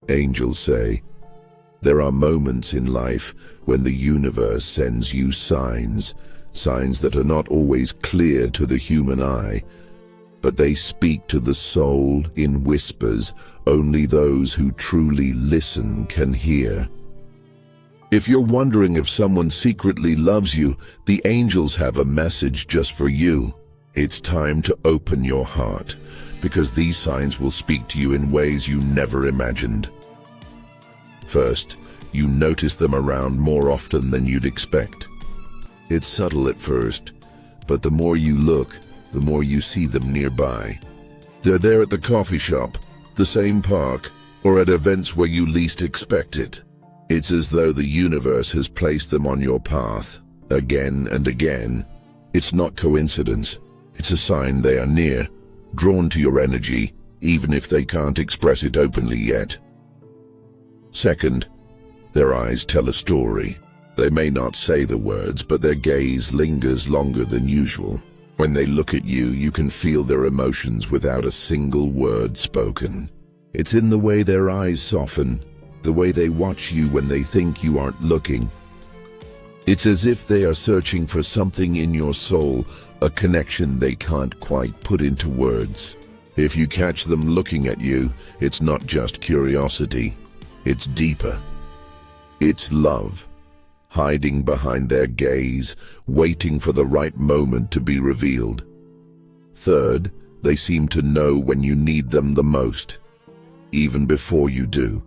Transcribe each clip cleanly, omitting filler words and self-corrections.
Angels say, there are moments in life when the universe sends you signs that are not always clear to the human eye, but they speak to the soul in whispers only those who truly listen can hear. If you're wondering if someone secretly loves you, the angels have a message just for you. It's time to open your heart, because these signs will speak to you in ways you never imagined. First, you notice them around more often than you'd expect. It's subtle at first, but the more you look, the more you see them nearby. They're there at the coffee shop, the same park, or at events where you least expect it. It's as though the universe has placed them on your path, again and again. It's not coincidence. It's a sign they are near, drawn to your energy, even if they can't express it openly yet. Second, their eyes tell a story. They may not say the words, but their gaze lingers longer than usual. When they look at you, you can feel their emotions without a single word spoken. It's in the way their eyes soften, the way they watch you when they think you aren't looking. It's as if they are searching for something in your soul, a connection they can't quite put into words. If you catch them looking at you, it's not just curiosity. It's deeper. It's love, hiding behind their gaze, waiting for the right moment to be revealed. Third, they seem to know when you need them the most, even before you do.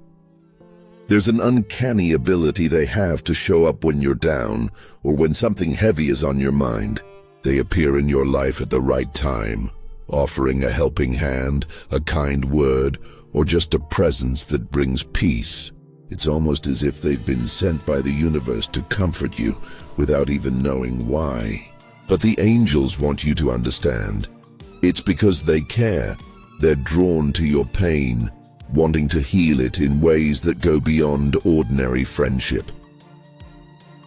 There's an uncanny ability they have to show up when you're down or when something heavy is on your mind. They appear in your life at the right time, offering a helping hand, a kind word, or just a presence that brings peace. It's almost as if they've been sent by the universe to comfort you without even knowing why. But the angels want you to understand. It's because they care. They're drawn to your pain, wanting to heal it in ways that go beyond ordinary friendship.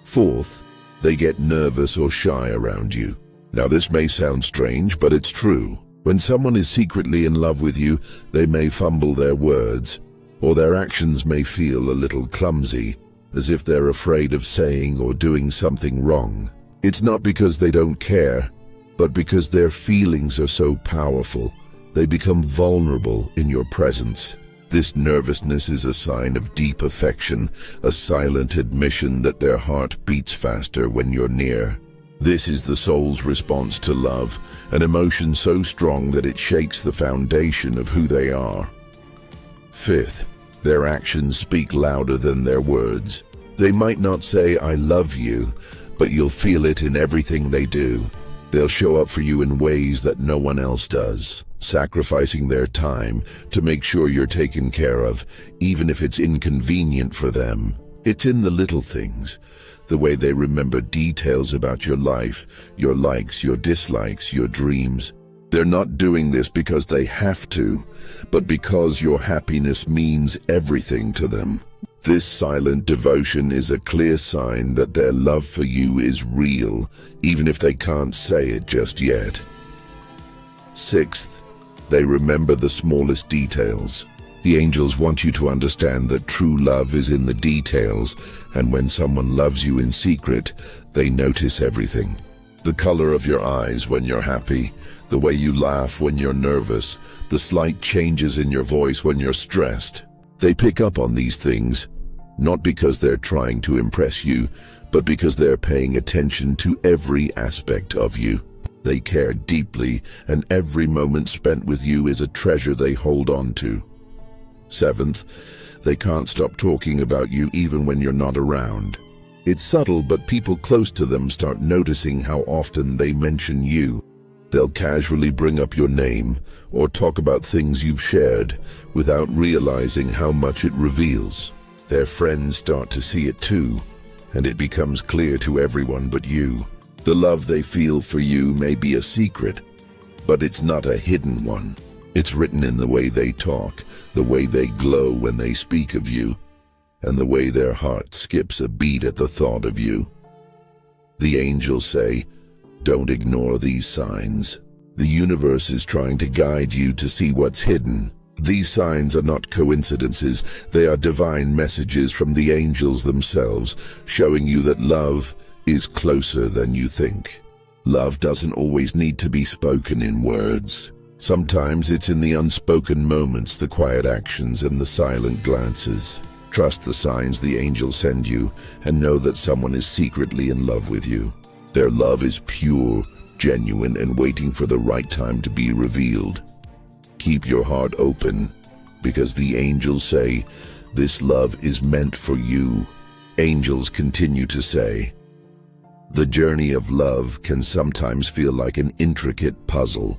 Fourth, they get nervous or shy around you. Now this may sound strange, but it's true. When someone is secretly in love with you, they may fumble their words, or their actions may feel a little clumsy, as if they're afraid of saying or doing something wrong. It's not because they don't care, but because their feelings are so powerful, they become vulnerable in your presence. This nervousness is a sign of deep affection, a silent admission that their heart beats faster when you're near. This is the soul's response to love, an emotion so strong that it shakes the foundation of who they are. Fifth, their actions speak louder than their words. They might not say, "I love you," but you'll feel it in everything they do. They'll show up for you in ways that no one else does, sacrificing their time to make sure you're taken care of, even if it's inconvenient for them. It's in the little things, the way they remember details about your life, your likes, your dislikes, your dreams. They're not doing this because they have to, but because your happiness means everything to them. This silent devotion is a clear sign that their love for you is real, even if they can't say it just yet. Sixth, they remember the smallest details. The angels want you to understand that true love is in the details, and when someone loves you in secret, they notice everything. The color of your eyes when you're happy, the way you laugh when you're nervous, the slight changes in your voice when you're stressed. They pick up on these things, not because they're trying to impress you, but because they're paying attention to every aspect of you. They care deeply, and every moment spent with you is a treasure they hold on to. Seventh, they can't stop talking about you even when you're not around. It's subtle, but people close to them start noticing how often they mention you. They'll casually bring up your name or talk about things you've shared without realizing how much it reveals. Their friends start to see it too, and it becomes clear to everyone but you. The love they feel for you may be a secret, but it's not a hidden one. It's written in the way they talk, the way they glow when they speak of you, and the way their heart skips a beat at the thought of you. The angels say, don't ignore these signs. The universe is trying to guide you to see what's hidden. These signs are not coincidences, they are divine messages from the angels themselves, showing you that love is closer than you think. Love doesn't always need to be spoken in words. Sometimes it's in the unspoken moments, the quiet actions, and the silent glances. Trust the signs the angels send you, and know that someone is secretly in love with you. Their love is pure, genuine, and waiting for the right time to be revealed. Keep your heart open, because the angels say, "This love is meant for you." Angels continue to say, "The journey of love can sometimes feel like an intricate puzzle,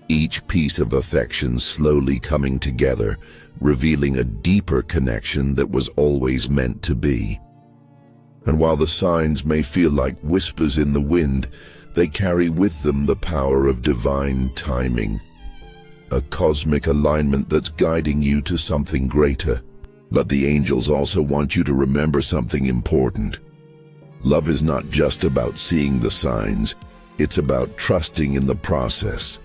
each piece of affection slowly coming together, revealing a deeper connection that was always meant to be." And while the signs may feel like whispers in the wind, they carry with them the power of divine timing, a cosmic alignment that's guiding you to something greater. But the angels also want you to remember something important. Love is not just about seeing the signs, it's about trusting in the process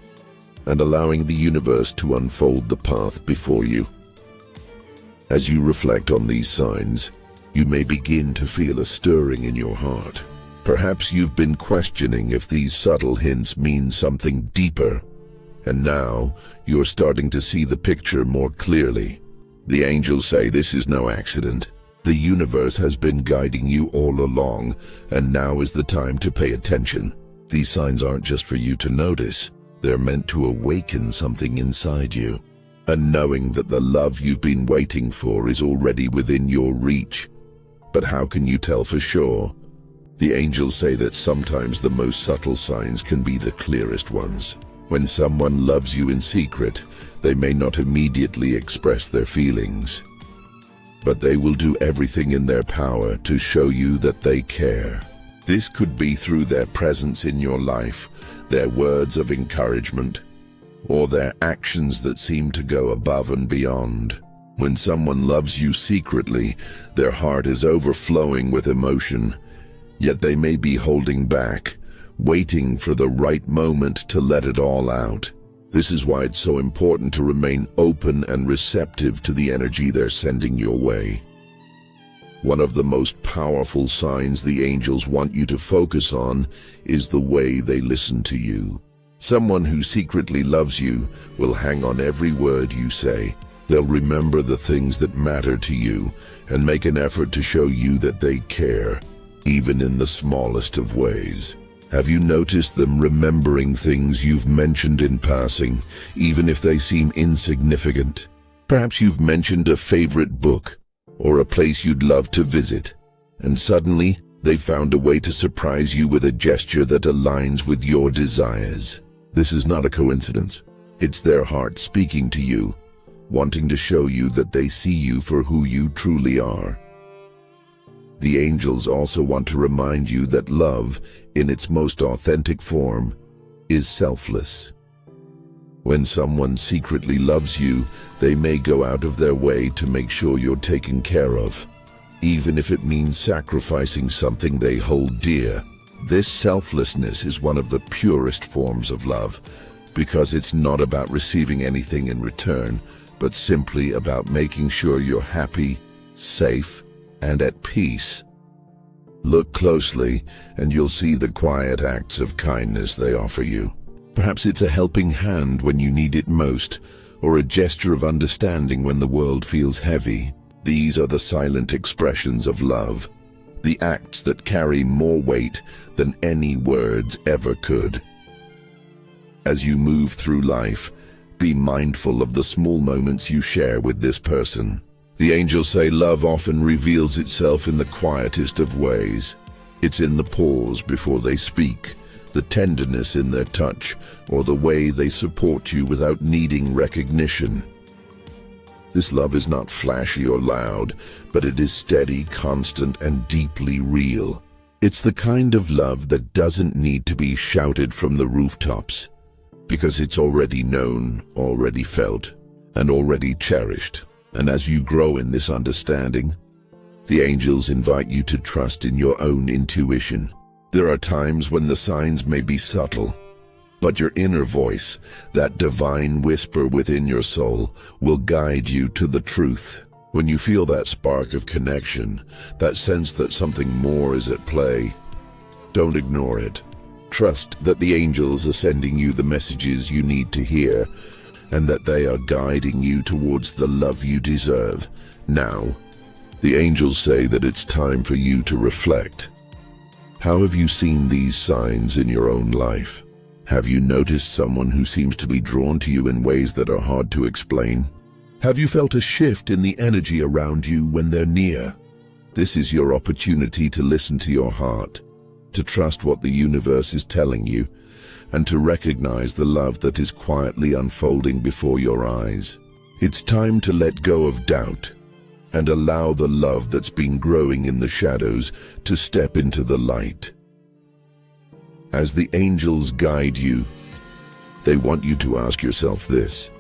and allowing the universe to unfold the path before you. As you reflect on these signs, you may begin to feel a stirring in your heart. Perhaps you've been questioning if these subtle hints mean something deeper, and now you're starting to see the picture more clearly. The angels say this is no accident. The universe has been guiding you all along, and now is the time to pay attention. These signs aren't just for you to notice. They're meant to awaken something inside you, and knowing that the love you've been waiting for is already within your reach. But how can you tell for sure? The angels say that sometimes the most subtle signs can be the clearest ones. When someone loves you in secret, they may not immediately express their feelings, but they will do everything in their power to show you that they care. This could be through their presence in your life, their words of encouragement, or their actions that seem to go above and beyond. When someone loves you secretly, their heart is overflowing with emotion, yet they may be holding back, waiting for the right moment to let it all out. This is why it's so important to remain open and receptive to the energy they're sending your way. One of the most powerful signs the angels want you to focus on is the way they listen to you. Someone who secretly loves you will hang on every word you say. They'll remember the things that matter to you and make an effort to show you that they care, even in the smallest of ways. Have you noticed them remembering things you've mentioned in passing, even if they seem insignificant? Perhaps you've mentioned a favorite book or a place you'd love to visit, and suddenly they found a way to surprise you with a gesture that aligns with your desires. This is not a coincidence. It's their heart speaking to you, wanting to show you that they see you for who you truly are. The angels also want to remind you that love, in its most authentic form, is selfless. When someone secretly loves you, they may go out of their way to make sure you're taken care of, even if it means sacrificing something they hold dear. This selflessness is one of the purest forms of love, because it's not about receiving anything in return, but simply about making sure you're happy, safe, and at peace. Look closely, and you'll see the quiet acts of kindness they offer you. Perhaps it's a helping hand when you need it most, or a gesture of understanding when the world feels heavy. These are the silent expressions of love, the acts that carry more weight than any words ever could. As you move through life, be mindful of the small moments you share with this person. The angels say love often reveals itself in the quietest of ways. It's in the pause before they speak, the tenderness in their touch, or the way they support you without needing recognition. This love is not flashy or loud, but it is steady, constant, and deeply real. It's the kind of love that doesn't need to be shouted from the rooftops, because it's already known, already felt, and already cherished. And as you grow in this understanding, the angels invite you to trust in your own intuition. There are times when the signs may be subtle, But your inner voice, that divine whisper within your soul, will guide you to the truth. When you feel that spark of connection, that sense that something more is at play, don't ignore it. Trust that the angels are sending you the messages you need to hear, and that they are guiding you towards the love you deserve. Now, the angels say that it's time for you to reflect. How have you seen these signs in your own life? Have you noticed someone who seems to be drawn to you in ways that are hard to explain? Have you felt a shift in the energy around you when they're near? This is your opportunity to listen to your heart, to trust what the universe is telling you, and to recognize the love that is quietly unfolding before your eyes. It's time to let go of doubt and allow the love that's been growing in the shadows to step into the light. As the angels guide you, they want you to ask yourself this: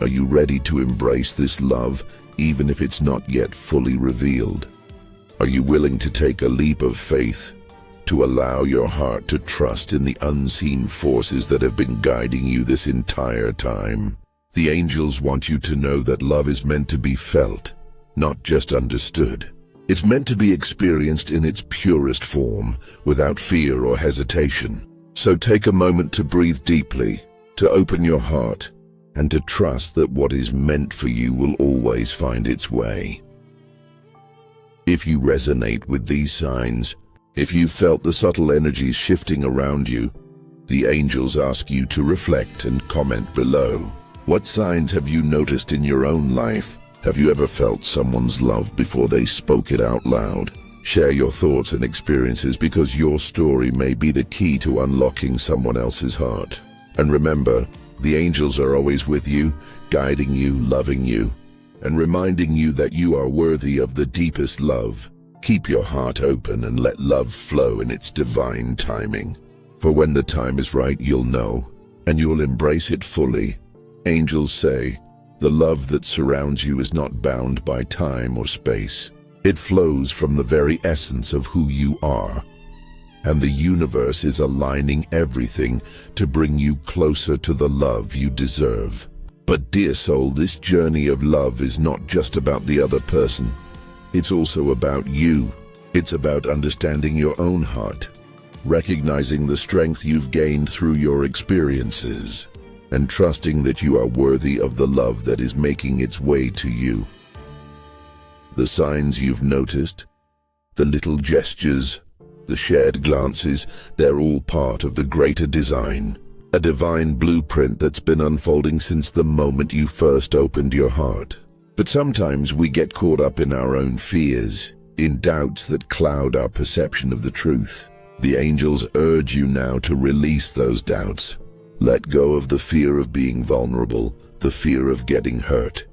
are you ready to embrace this love, even if it's not yet fully revealed? Are you willing to take a leap of faith, to allow your heart to trust in the unseen forces that have been guiding you this entire time? The angels want you to know that love is meant to be felt, not just understood. It's meant to be experienced in its purest form, without fear or hesitation. So take a moment to breathe deeply, to open your heart, and to trust that what is meant for you will always find its way. If you resonate with these signs, if you've felt the subtle energies shifting around you, the angels ask you to reflect and comment below. What signs have you noticed in your own life? Have you ever felt someone's love before they spoke it out loud? Share your thoughts and experiences, because your story may be the key to unlocking someone else's heart. And remember, the angels are always with you, guiding you, loving you, and reminding you that you are worthy of the deepest love. Keep your heart open and let love flow in its divine timing. For when the time is right, you'll know, and you'll embrace it fully. Angels say, the love that surrounds you is not bound by time or space. It flows from the very essence of who you are. And the universe is aligning everything to bring you closer to the love you deserve. But dear soul, this journey of love is not just about the other person. It's also about you. It's about understanding your own heart, recognizing the strength you've gained through your experiences, and trusting that you are worthy of the love that is making its way to you. The signs you've noticed, the little gestures, the shared glances, they're all part of the greater design, a divine blueprint that's been unfolding since the moment you first opened your heart. But sometimes we get caught up in our own fears, in doubts that cloud our perception of the truth. The angels urge you now to release those doubts. Let go of the fear of being vulnerable, the fear of getting hurt.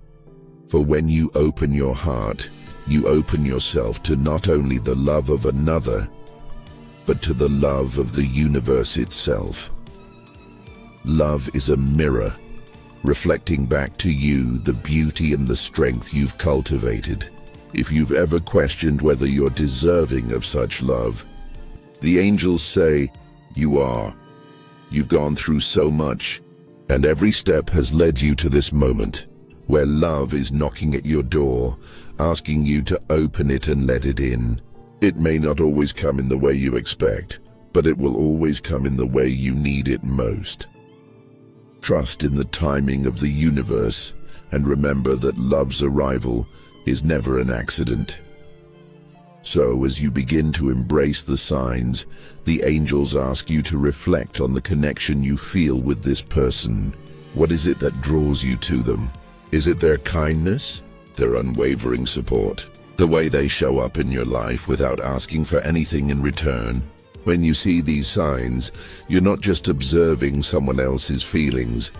For when you open your heart, you open yourself to not only the love of another, but to the love of the universe itself. Love is a mirror, reflecting back to you the beauty and the strength you've cultivated. If you've ever questioned whether you're deserving of such love, the angels say, you are. You've gone through so much, and every step has led you to this moment, where love is knocking at your door, asking you to open it and let it in. It may not always come in the way you expect, but it will always come in the way you need it most. Trust in the timing of the universe, and remember that love's arrival is never an accident. So, as you begin to embrace the signs, the angels ask you to reflect on the connection you feel with this person. What is it that draws you to them? Is it their kindness, their unwavering support, the way they show up in your life without asking for anything in return? When you see these signs, you're not just observing someone else's feelings,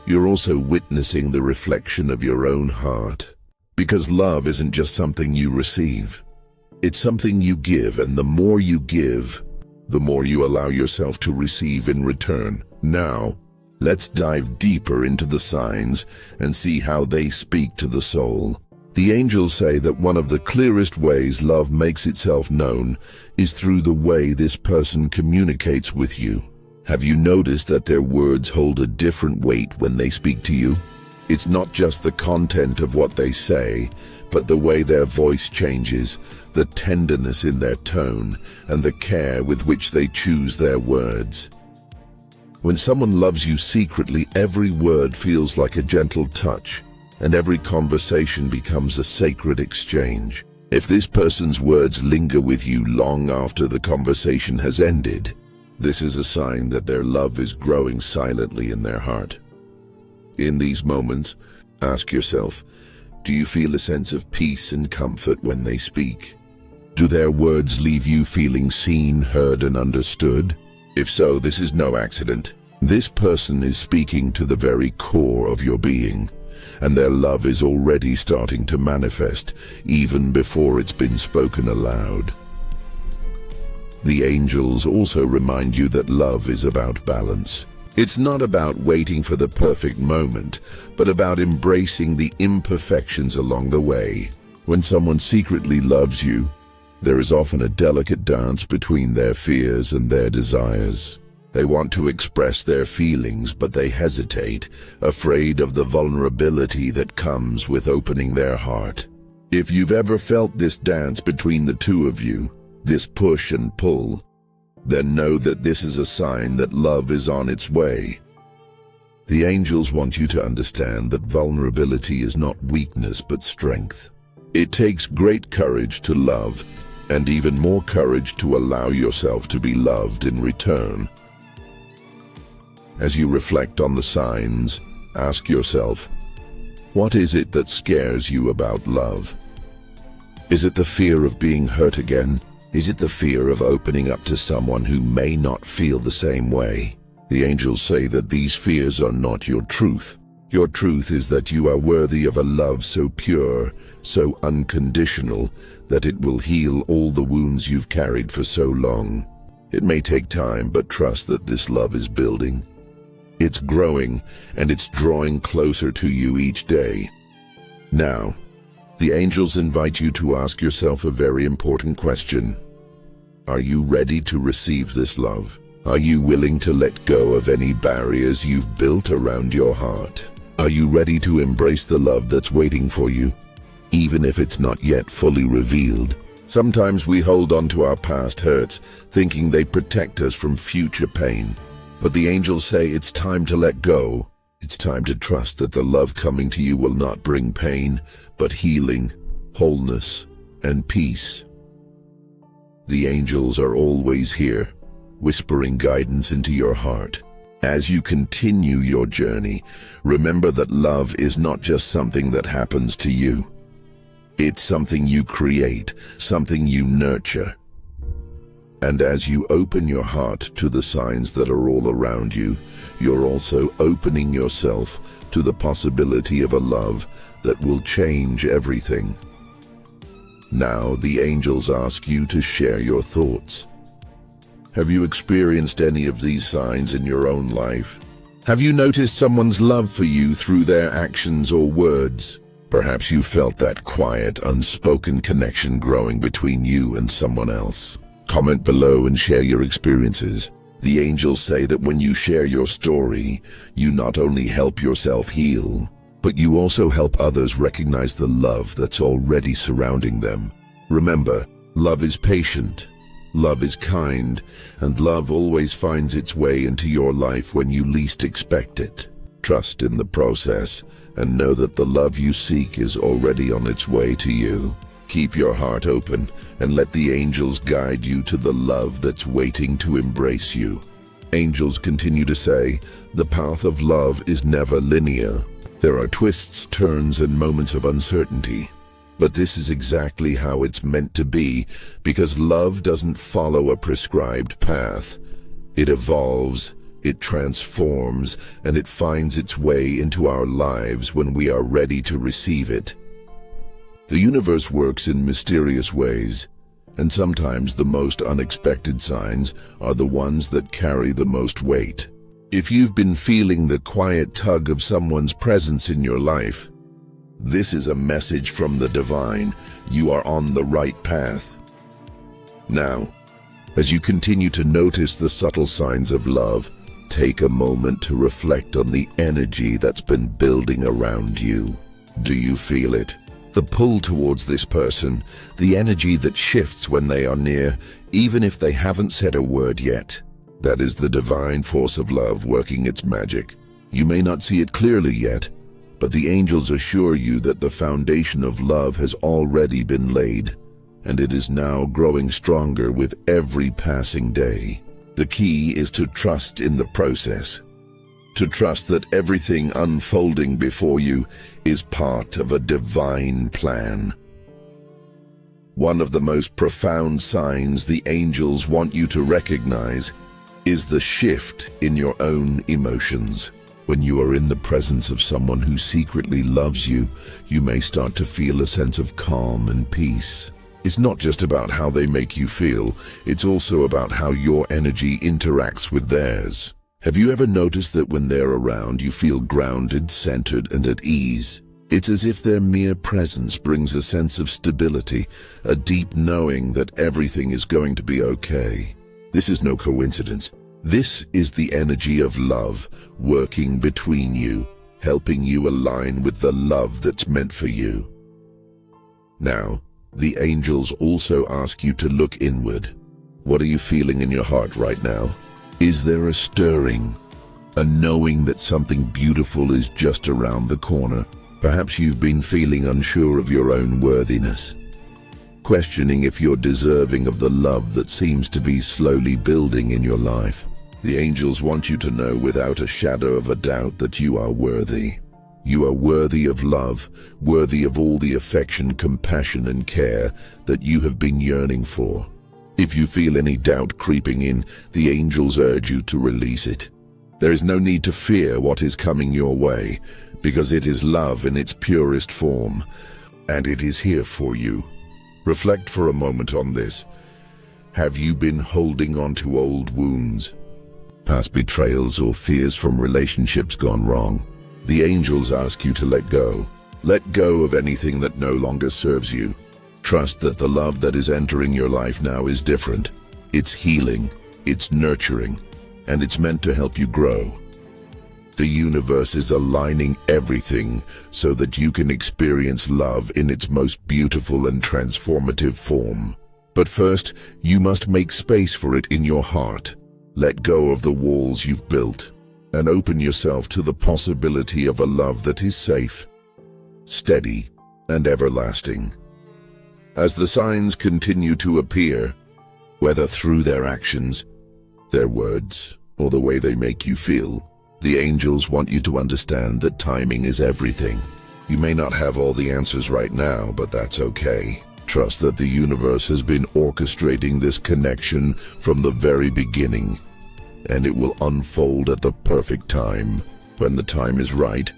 you're also witnessing the reflection of your own heart. Because love isn't just something you receive. It's something you give, and the more you give, the more you allow yourself to receive in return. Now, let's dive deeper into the signs and see how they speak to the soul. The angels say that one of the clearest ways love makes itself known is through the way this person communicates with you. Have you noticed that their words hold a different weight when they speak to you? It's not just the content of what they say, but the way their voice changes, the tenderness in their tone, and the care with which they choose their words. When someone loves you secretly, every word feels like a gentle touch, and every conversation becomes a sacred exchange. If this person's words linger with you long after the conversation has ended, this is a sign that their love is growing silently in their heart. In these moments, ask yourself, do you feel a sense of peace and comfort when they speak? Do their words leave you feeling seen, heard, and understood? If so, this is no accident. This person is speaking to the very core of your being, and their love is already starting to manifest even before it's been spoken aloud. The angels also remind you that love is about balance. It's not about waiting for the perfect moment, but about embracing the imperfections along the way. When someone secretly loves you, there is often a delicate dance between their fears and their desires. They want to express their feelings, but they hesitate, afraid of the vulnerability that comes with opening their heart. If you've ever felt this dance between the two of you, this push and pull, then know that this is a sign that love is on its way. The angels want you to understand that vulnerability is not weakness but strength. It takes great courage to love, and even more courage to allow yourself to be loved in return. As you reflect on the signs, ask yourself, what is it that scares you about love? Is it the fear of being hurt again? Is it the fear of opening up to someone who may not feel the same way? The angels say that these fears are not your truth. Your truth is that you are worthy of a love so pure, so unconditional, that it will heal all the wounds you've carried for so long. It may take time, but trust that this love is building. It's growing, and it's drawing closer to you each day. Now, the angels invite you to ask yourself a very important question. Are you ready to receive this love? Are you willing to let go of any barriers you've built around your heart? Are you ready to embrace the love that's waiting for you, even if it's not yet fully revealed? Sometimes we hold on to our past hurts, thinking they protect us from future pain. But the angels say it's time to let go. It's time to trust that the love coming to you will not bring pain, but healing, wholeness, and peace. The angels are always here, whispering guidance into your heart. As you continue your journey, remember that love is not just something that happens to you. It's something you create, something you nurture. And as you open your heart to the signs that are all around you, you're also opening yourself to the possibility of a love that will change everything. Now, the angels ask you to share your thoughts. Have you experienced any of these signs in your own life? Have you noticed someone's love for you through their actions or words? Perhaps you felt that quiet, unspoken connection growing between you and someone else. Comment below and share your experiences. The angels say that when you share your story, you not only help yourself heal, but you also help others recognize the love that's already surrounding them. Remember, love is patient, love is kind, and love always finds its way into your life when you least expect it. Trust in the process and know that the love you seek is already on its way to you. Keep your heart open and let the angels guide you to the love that's waiting to embrace you. Angels continue to say, the path of love is never linear. There are twists, turns, and moments of uncertainty. But this is exactly how it's meant to be, because love doesn't follow a prescribed path. It evolves, it transforms, and it finds its way into our lives when we are ready to receive it. The universe works in mysterious ways, and sometimes the most unexpected signs are the ones that carry the most weight. If you've been feeling the quiet tug of someone's presence in your life, this is a message from the divine. You are on the right path. Now, as you continue to notice the subtle signs of love, Take a moment to reflect on the energy that's been building around you. Do you feel it? The pull towards this person, the energy that shifts when they are near, even if they haven't said a word yet. That is the divine force of love working its magic. You may not see it clearly yet, but the angels assure you that the foundation of love has already been laid, and it is now growing stronger with every passing day. The key is to trust in the process, to trust that everything unfolding before you is part of a divine plan. One of the most profound signs the angels want you to recognize is the shift in your own emotions. When you are in the presence of someone who secretly loves you, you may start to feel a sense of calm and peace. It's not just about how they make you feel, it's also about how your energy interacts with theirs. Have you ever noticed that when they're around, you feel grounded, centered, and at ease? It's as if their mere presence brings a sense of stability, a deep knowing that everything is going to be okay. This is no coincidence. This is the energy of love working between you, helping you align with the love that's meant for you. Now, the angels also ask you to look inward. What are you feeling in your heart right now? Is there a stirring, a knowing that something beautiful is just around the corner? Perhaps you've been feeling unsure of your own worthiness, questioning if you're deserving of the love that seems to be slowly building in your life. The angels want you to know without a shadow of a doubt that you are worthy. You are worthy of love, worthy of all the affection, compassion, and care that you have been yearning for. If you feel any doubt creeping in, the angels urge you to release it. There is no need to fear what is coming your way, because it is love in its purest form, and it is here for you. Reflect for a moment on this. Have you been holding on to old wounds, past betrayals, or fears from relationships gone wrong? The angels ask you to let go. Let go of anything that no longer serves you. Trust that the love that is entering your life now is different. It's healing, it's nurturing, and it's meant to help you grow. The universe is aligning everything so that you can experience love in its most beautiful and transformative form. But first, you must make space for it in your heart. Let go of the walls you've built and open yourself to the possibility of a love that is safe, steady, and everlasting. As the signs continue to appear, whether through their actions, their words, or the way they make you feel, the angels want you to understand that timing is everything. You may not have all the answers right now, but that's okay. Trust that the universe has been orchestrating this connection from the very beginning, and it will unfold at the perfect time. When the time is right,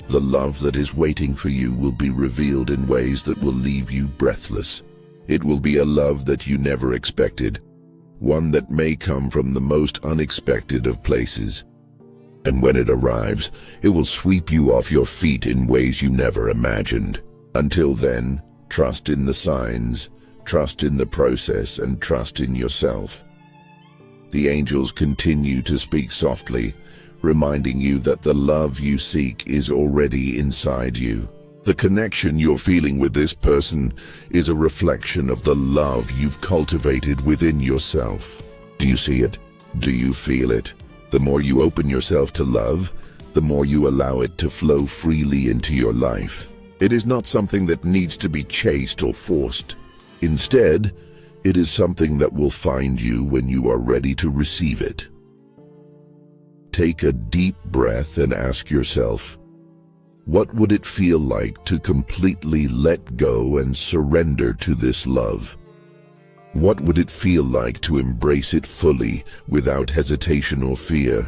the love that is waiting for you will be revealed in ways that will leave you breathless. It will be a love that you never expected, one that may come from the most unexpected of places. And when it arrives, it will sweep you off your feet in ways you never imagined. Until then, trust in the signs, trust in the process, and trust in yourself. The angels continue to speak softly, reminding you that the love you seek is already inside you. The connection you're feeling with this person is a reflection of the love you've cultivated within yourself. Do you see it? Do you feel it? The more you open yourself to love, the more you allow it to flow freely into your life. It is not something that needs to be chased or forced. Instead, it is something that will find you when you are ready to receive it. Take a deep breath and ask yourself, what would it feel like to completely let go and surrender to this love? What would it feel like to embrace it fully without hesitation or fear?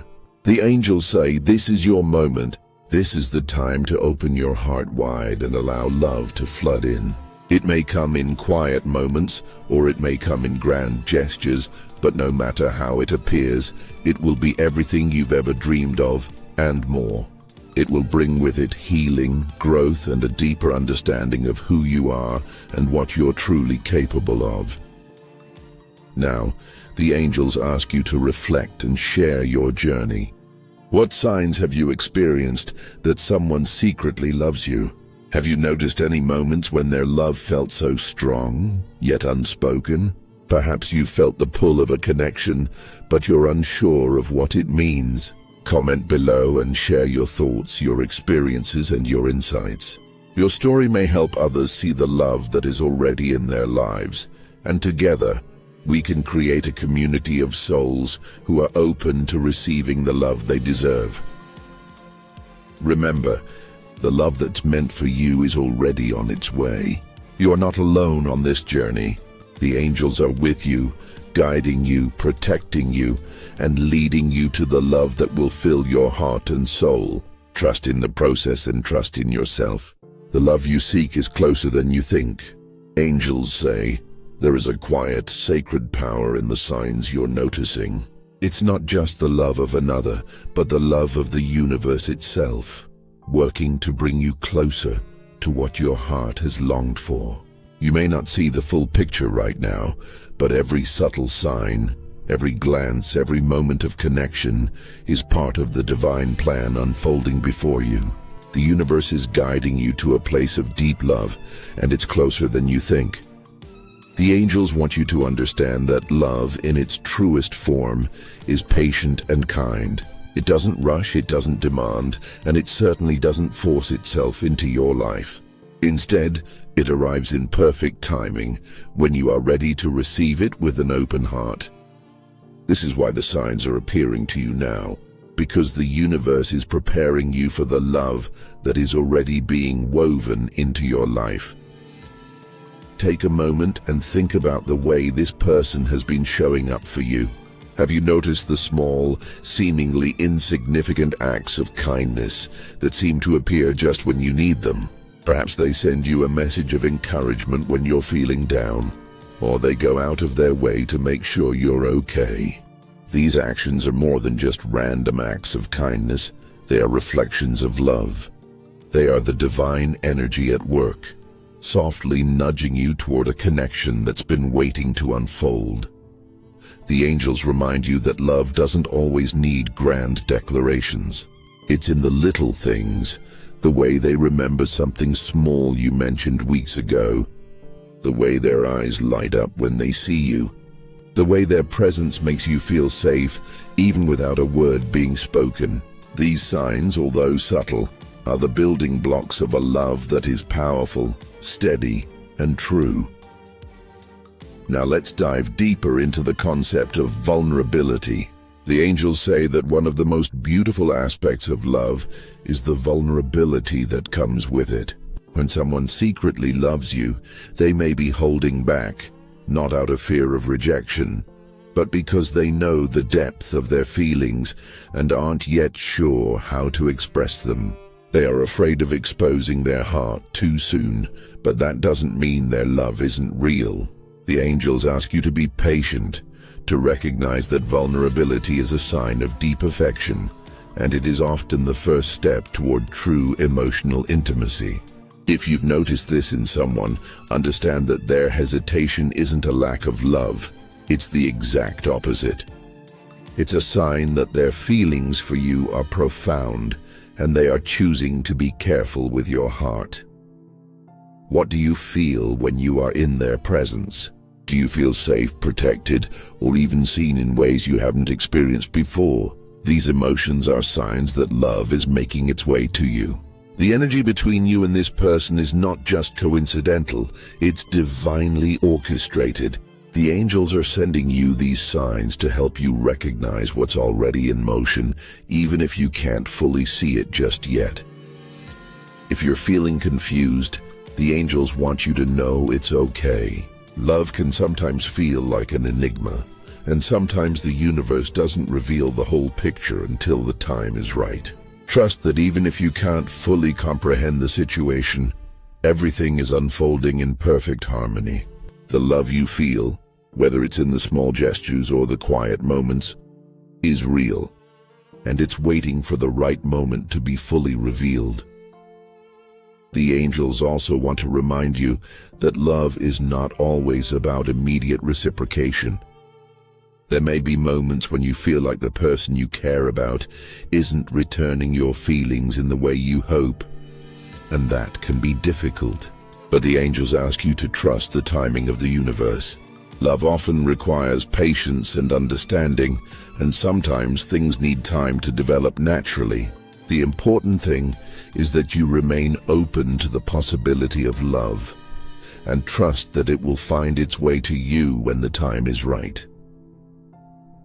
The angels say, this is your moment. This is the time to open your heart wide and allow love to flood in. It may come in quiet moments, or it may come in grand gestures, but no matter how it appears, it will be everything you've ever dreamed of and more. It will bring with it healing, growth, and a deeper understanding of who you are and what you're truly capable of. Now, the angels ask you to reflect and share your journey. What signs have you experienced that someone secretly loves you? Have you noticed any moments when their love felt so strong, yet unspoken? Perhaps you felt the pull of a connection, but you're unsure of what it means. Comment below and share your thoughts, your experiences, and your insights. Your story may help others see the love that is already in their lives, and together, we can create a community of souls who are open to receiving the love they deserve. Remember, the love that's meant for you is already on its way. You are not alone on this journey. The angels are with you, guiding you, protecting you, and leading you to the love that will fill your heart and soul. Trust in the process and trust in yourself. The love you seek is closer than you think. Angels say, there is a quiet, sacred power in the signs you're noticing. It's not just the love of another, but the love of the universe itself, working to bring you closer to what your heart has longed for. You may not see the full picture right now, but every subtle sign, every glance, every moment of connection is part of the divine plan unfolding before you. The universe is guiding you to a place of deep love, and it's closer than you think. The angels want you to understand that love in its truest form is patient and kind. It doesn't rush, it doesn't demand, and it certainly doesn't force itself into your life. Instead, it arrives in perfect timing when you are ready to receive it with an open heart. This is why the signs are appearing to you now, because the universe is preparing you for the love that is already being woven into your life. Take a moment and think about the way this person has been showing up for you. Have you noticed the small, seemingly insignificant acts of kindness that seem to appear just when you need them? Perhaps they send you a message of encouragement when you're feeling down, or they go out of their way to make sure you're okay. These actions are more than just random acts of kindness. They are reflections of love. They are the divine energy at work, softly nudging you toward a connection that's been waiting to unfold. The angels remind you that love doesn't always need grand declarations. It's in the little things, the way they remember something small you mentioned weeks ago, the way their eyes light up when they see you, the way their presence makes you feel safe even without a word being spoken. These signs, although subtle, are the building blocks of a love that is powerful, steady, and true. Now let's dive deeper into the concept of vulnerability. The angels say that one of the most beautiful aspects of love is the vulnerability that comes with it. When someone secretly loves you, they may be holding back, not out of fear of rejection, but because they know the depth of their feelings and aren't yet sure how to express them. They are afraid of exposing their heart too soon, but that doesn't mean their love isn't real. The angels ask you to be patient, to recognize that vulnerability is a sign of deep affection, and it is often the first step toward true emotional intimacy. If you've noticed this in someone, understand that their hesitation isn't a lack of love, it's the exact opposite. It's a sign that their feelings for you are profound, and they are choosing to be careful with your heart. What do you feel when you are in their presence? Do you feel safe, protected, or even seen in ways you haven't experienced before? These emotions are signs that love is making its way to you. The energy between you and this person is not just coincidental, it's divinely orchestrated. The angels are sending you these signs to help you recognize what's already in motion, even if you can't fully see it just yet. If you're feeling confused, the angels want you to know it's okay. Love can sometimes feel like an enigma, and sometimes the universe doesn't reveal the whole picture until the time is right. Trust that even if you can't fully comprehend the situation, everything is unfolding in perfect harmony. The love you feel, whether it's in the small gestures or the quiet moments, is real, and it's waiting for the right moment to be fully revealed. The angels also want to remind you that love is not always about immediate reciprocation. There may be moments when you feel like the person you care about isn't returning your feelings in the way you hope, and that can be difficult. But the angels ask you to trust the timing of the universe. Love often requires patience and understanding, and sometimes things need time to develop naturally. The important thing is that you remain open to the possibility of love, and trust that it will find its way to you when the time is right.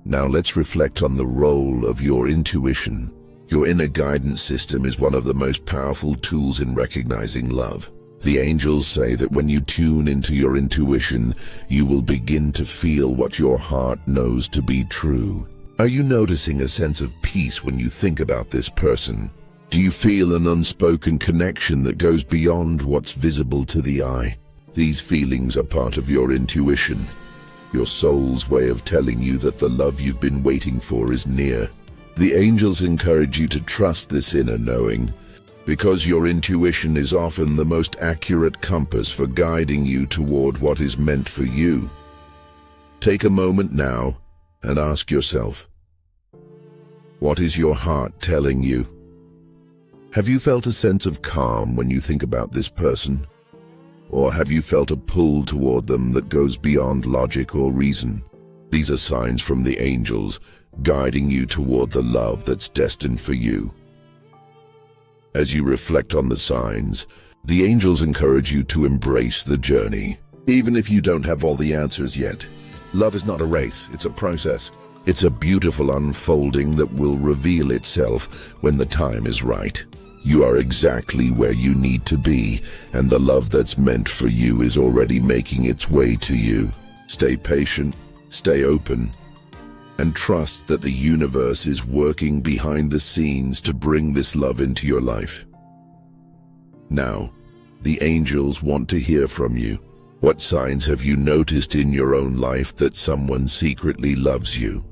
Now let's reflect on the role of your intuition. Your inner guidance system is one of the most powerful tools in recognizing love. The angels say that when you tune into your intuition, you will begin to feel what your heart knows to be true. Are you noticing a sense of peace when you think about this person? Do you feel an unspoken connection that goes beyond what's visible to the eye? These feelings are part of your intuition, your soul's way of telling you that the love you've been waiting for is near. The angels encourage you to trust this inner knowing, because your intuition is often the most accurate compass for guiding you toward what is meant for you. Take a moment now and ask yourself, what is your heart telling you? Have you felt a sense of calm when you think about this person? Or have you felt a pull toward them that goes beyond logic or reason? These are signs from the angels guiding you toward the love that's destined for you. As you reflect on the signs, the angels encourage you to embrace the journey, even if you don't have all the answers yet. Love is not a race, it's a process. It's a beautiful unfolding that will reveal itself when the time is right. You are exactly where you need to be, and the love that's meant for you is already making its way to you. Stay patient, stay open, and trust that the universe is working behind the scenes to bring this love into your life. Now, the angels want to hear from you. What signs have you noticed in your own life that someone secretly loves you?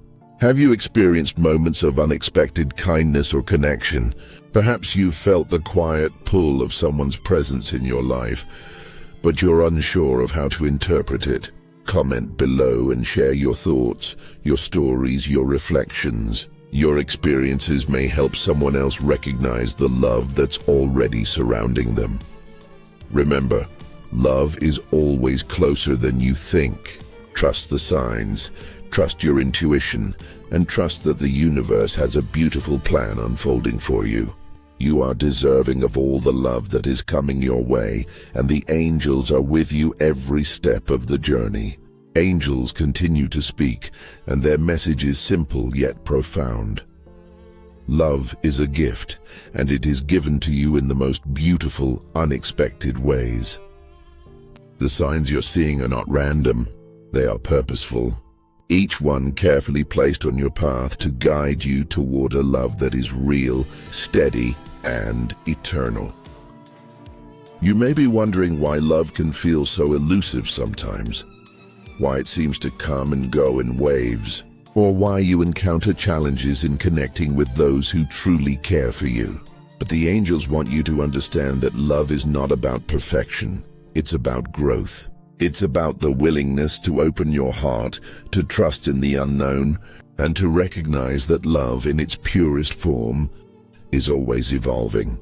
Have you experienced moments of unexpected kindness or connection? Perhaps you've felt the quiet pull of someone's presence in your life, but you're unsure of how to interpret it. Comment below and share your thoughts, your stories, your reflections. Your experiences may help someone else recognize the love that's already surrounding them. Remember, love is always closer than you think. Trust the signs, trust your intuition, and trust that the universe has a beautiful plan unfolding for you. You are deserving of all the love that is coming your way, and the angels are with you every step of the journey. Angels continue to speak, and their message is simple yet profound. Love is a gift, and it is given to you in the most beautiful, unexpected ways. The signs you're seeing are not random, they are purposeful. Each one carefully placed on your path to guide you toward a love that is real, steady, and eternal. You may be wondering why love can feel so elusive sometimes, why it seems to come and go in waves, or why you encounter challenges in connecting with those who truly care for you. But the angels want you to understand that love is not about perfection, it's about growth. It's about the willingness to open your heart, to trust in the unknown, and to recognize that love in its purest form is always evolving.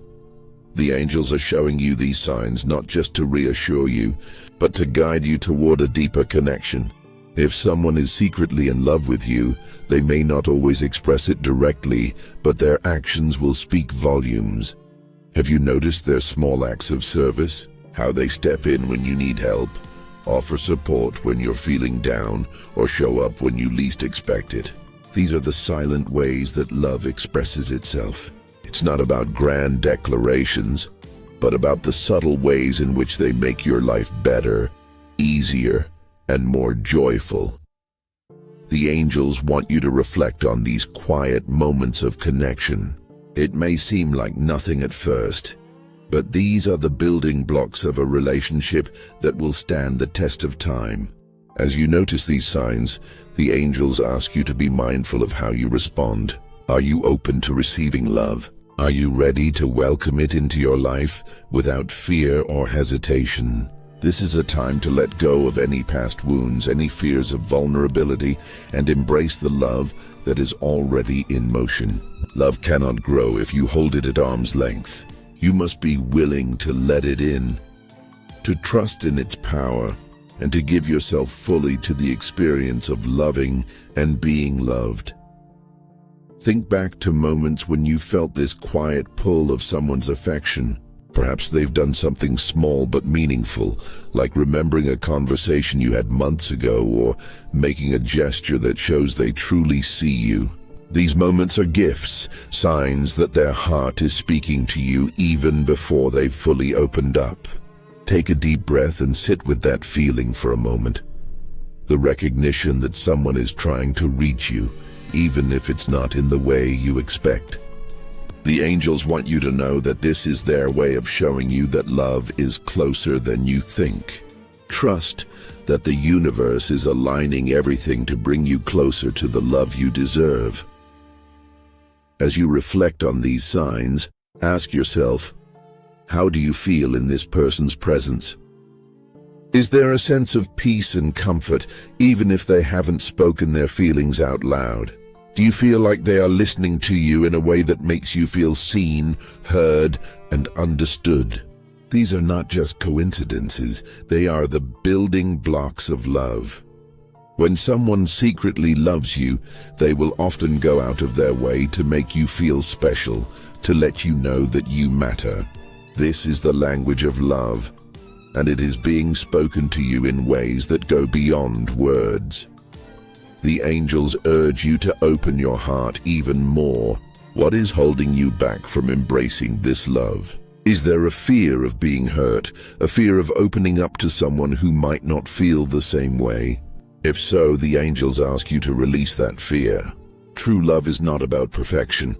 The angels are showing you these signs not just to reassure you, but to guide you toward a deeper connection. If someone is secretly in love with you, they may not always express it directly, but their actions will speak volumes. Have you noticed their small acts of service? How they step in when you need help, offer support when you're feeling down, or show up when you least expect it. These are the silent ways that love expresses itself. It's not about grand declarations, but about the subtle ways in which they make your life better, easier, and more joyful. The angels want you to reflect on these quiet moments of connection. It may seem like nothing at first, but these are the building blocks of a relationship that will stand the test of time. As you notice these signs, the angels ask you to be mindful of how you respond. Are you open to receiving love? Are you ready to welcome it into your life without fear or hesitation? This is a time to let go of any past wounds, any fears of vulnerability, and embrace the love that is already in motion. Love cannot grow if you hold it at arm's length. You must be willing to let it in, to trust in its power, and to give yourself fully to the experience of loving and being loved. Think back to moments when you felt this quiet pull of someone's affection. Perhaps they've done something small but meaningful, like remembering a conversation you had months ago or making a gesture that shows they truly see you. These moments are gifts, signs that their heart is speaking to you even before they've fully opened up. Take a deep breath and sit with that feeling for a moment. The recognition that someone is trying to reach you, even if it's not in the way you expect. The angels want you to know that this is their way of showing you that love is closer than you think. Trust that the universe is aligning everything to bring you closer to the love you deserve. As you reflect on these signs, ask yourself, how do you feel in this person's presence? Is there a sense of peace and comfort, even if they haven't spoken their feelings out loud? Do you feel like they are listening to you in a way that makes you feel seen, heard, and understood? These are not just coincidences, they are the building blocks of love. When someone secretly loves you, they will often go out of their way to make you feel special, to let you know that you matter. This is the language of love, and it is being spoken to you in ways that go beyond words. The angels urge you to open your heart even more. What is holding you back from embracing this love? Is there a fear of being hurt, a fear of opening up to someone who might not feel the same way? If so, the angels ask you to release that fear. True love is not about perfection.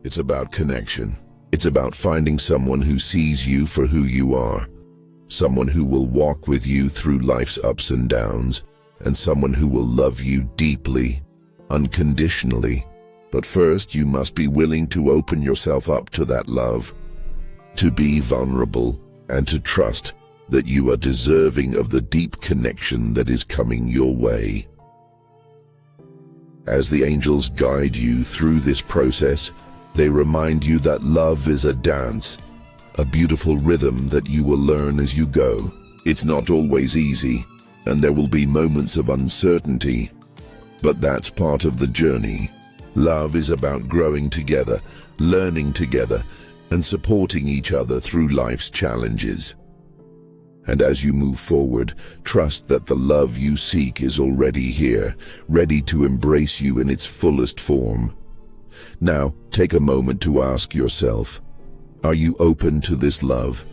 It's about connection. It's about finding someone who sees you for who you are, someone who will walk with you through life's ups and downs, and someone who will love you deeply, unconditionally. But first, you must be willing to open yourself up to that love, to be vulnerable, and to trust that you are deserving of the deep connection that is coming your way. As the angels guide you through this process, they remind you that love is a dance, a beautiful rhythm that you will learn as you go. It's not always easy, and there will be moments of uncertainty, but that's part of the journey. Love is about growing together, learning together, and supporting each other through life's challenges. And as you move forward, trust that the love you seek is already here, ready to embrace you in its fullest form. Now, take a moment to ask yourself, are you open to this love?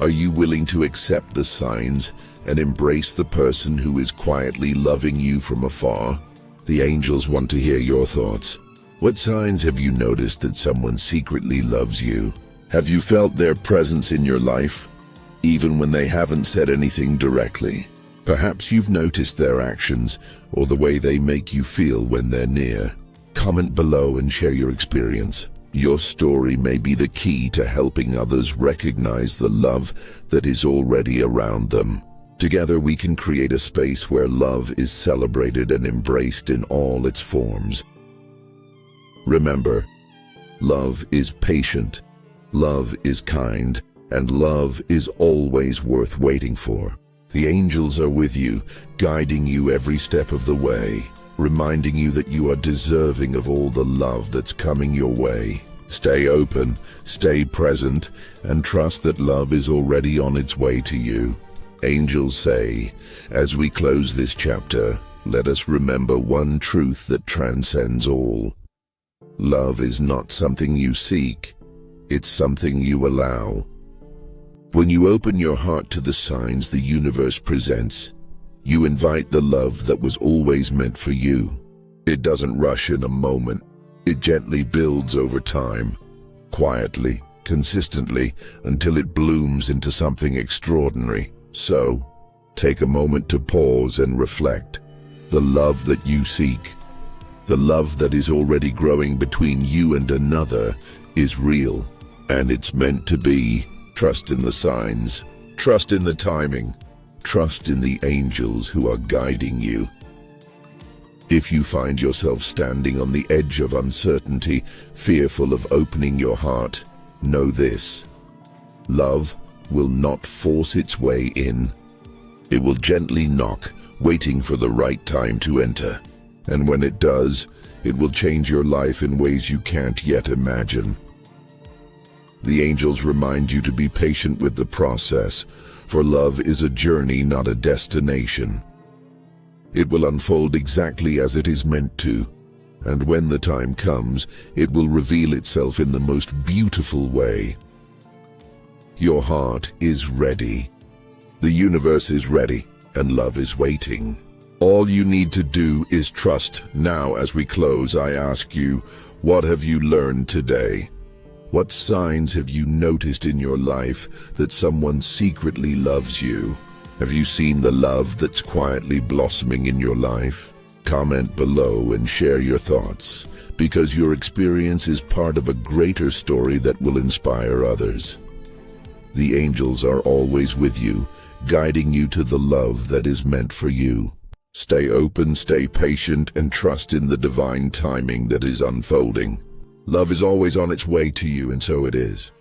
Are you willing to accept the signs and embrace the person who is quietly loving you from afar? The angels want to hear your thoughts. What signs have you noticed that someone secretly loves you? Have you felt their presence in your life, even when they haven't said anything directly? Perhaps you've noticed their actions or the way they make you feel when they're near. Comment below and share your experience. Your story may be the key to helping others recognize the love that is already around them. Together we can create a space where love is celebrated and embraced in all its forms. Remember, love is patient, love is kind, and love is always worth waiting for. The angels are with you, guiding you every step of the way, reminding you that you are deserving of all the love that's coming your way. Stay open, stay present, and trust that love is already on its way to you. Angels say, as we close this chapter, let us remember one truth that transcends all. Love is not something you seek, it's something you allow. When you open your heart to the signs the universe presents, you invite the love that was always meant for you. It doesn't rush in a moment. It gently builds over time, quietly, consistently, until it blooms into something extraordinary. So, take a moment to pause and reflect. The love that you seek, the love that is already growing between you and another, is real, and it's meant to be. Trust in the signs. Trust in the timing. Trust in the angels who are guiding you. If you find yourself standing on the edge of uncertainty, fearful of opening your heart, know this: love will not force its way in. It will gently knock, waiting for the right time to enter. And when it does, it will change your life in ways you can't yet imagine. The angels remind you to be patient with the process, for love is a journey, not a destination. It will unfold exactly as it is meant to, and when the time comes, it will reveal itself in the most beautiful way. Your heart is ready. The universe is ready, and love is waiting. All you need to do is trust. Now, as we close, I ask you, what have you learned today? What signs have you noticed in your life that someone secretly loves you? Have you seen the love that's quietly blossoming in your life? Comment below and share your thoughts, because your experience is part of a greater story that will inspire others. The angels are always with you, guiding you to the love that is meant for you. Stay open, stay patient, and trust in the divine timing that is unfolding. Love is always on its way to you, and so it is.